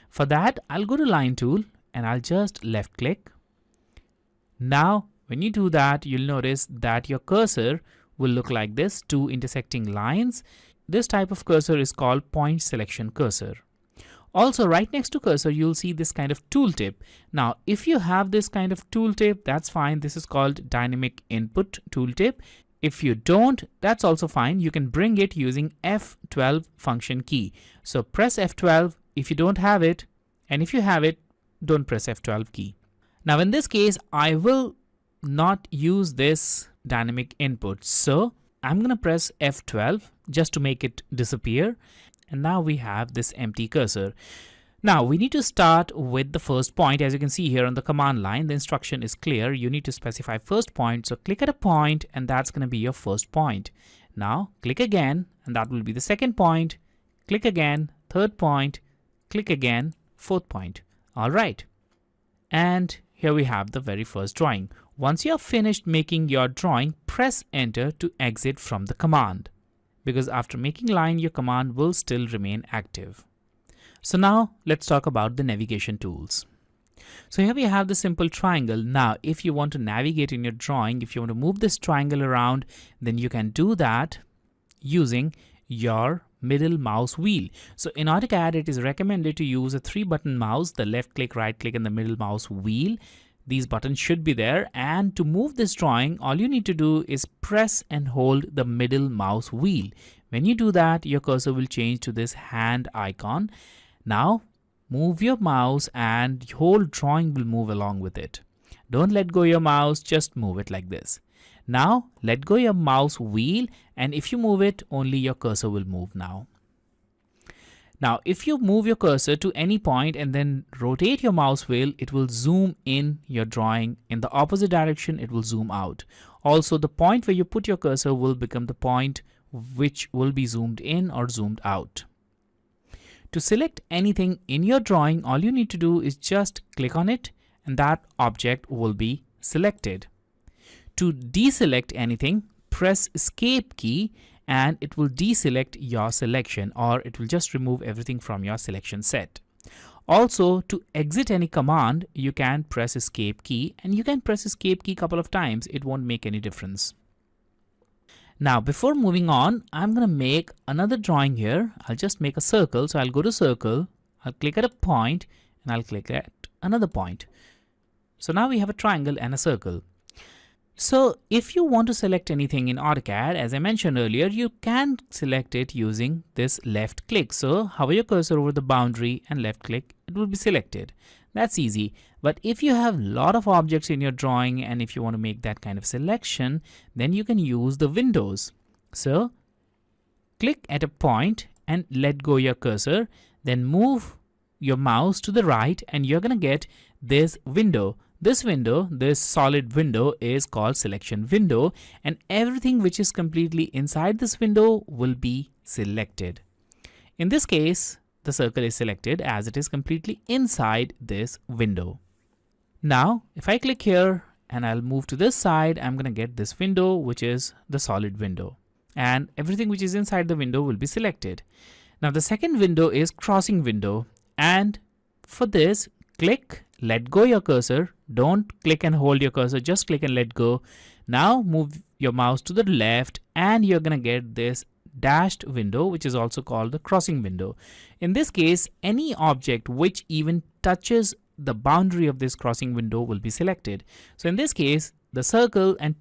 For that, I'll go to line tool and I'll just left click. Now, when you do that, you'll notice that your cursor will look like this, two intersecting lines. This type of cursor is called point selection cursor. Also, right next to cursor, you'll see this kind of tooltip. Now, if you have this kind of tooltip, that's fine. This is called dynamic input tooltip. If you don't, that's also fine. You can bring it using F12 function key. So press F12 if you don't have it, and if you have it, don't press F12 key. Now, in this case, I will not use this dynamic input. So I'm going to press F12 just to make it disappear. And now we have this empty cursor. Now we need to start with the first point. As you can see here on the command line, the instruction is clear. You need to specify first point. So click at a point and that's going to be your first point. Now click again and that will be the second point. Click again, third point, click again, fourth point. All right. And here we have the very first drawing. Once you have finished making your drawing, press enter to exit from the command, because after making line, your command will still remain active. So now let's talk about the navigation tools. So here we have the simple triangle. Now, if you want to navigate in your drawing, if you want to move this triangle around, then you can do that using your middle mouse wheel. So in AutoCAD, it is recommended to use a 3-button mouse, the left click, right click, and the middle mouse wheel. These buttons should be there, and to move this drawing, all you need to do is press and hold the middle mouse wheel. When you do that, your cursor will change to this hand icon. Now move your mouse and the whole drawing will move along with it. Don't let go your mouse, just move it like this. Now let go your mouse wheel, and if you move it, only your cursor will move now. Now, if you move your cursor to any point and then rotate your mouse wheel, it will zoom in your drawing. In the opposite direction, it will zoom out. Also, the point where you put your cursor will become the point which will be zoomed in or zoomed out. To select anything in your drawing, all you need to do is just click on it and that object will be selected. To deselect anything, press Escape key and it will deselect your selection, or it will just remove everything from your selection set. Also, to exit any command, you can press Escape key, and you can press Escape key a couple of times. It won't make any difference. Now, before moving on, I'm going to make another drawing here. I'll just make a circle. So I'll go to circle, I'll click at a point, and I'll click at another point. So now we have a triangle and a circle. So if you want to select anything in AutoCAD, as I mentioned earlier, you can select it using this left click. So hover your cursor over the boundary and left click, it will be selected. That's easy. But if you have a lot of objects in your drawing and if you want to make that kind of selection, then you can use the windows. So click at a point and let go your cursor, then move your mouse to the right and you're going to get this window. This window, this solid window, is called selection window, and everything which is completely inside this window will be selected. In this case, the circle is selected as it is completely inside this window. Now, if I click here and I'll move to this side, I'm going to get this window, which is the solid window, and everything which is inside the window will be selected. Now, the second window is crossing window, and for this, click, let go your cursor. Don't click and hold your cursor, just click and let go. Now move your mouse to the left and you're going to get this dashed window, which is also called the crossing window. In this case, any object which even touches the boundary of this crossing window will be selected. So in this case, the circle and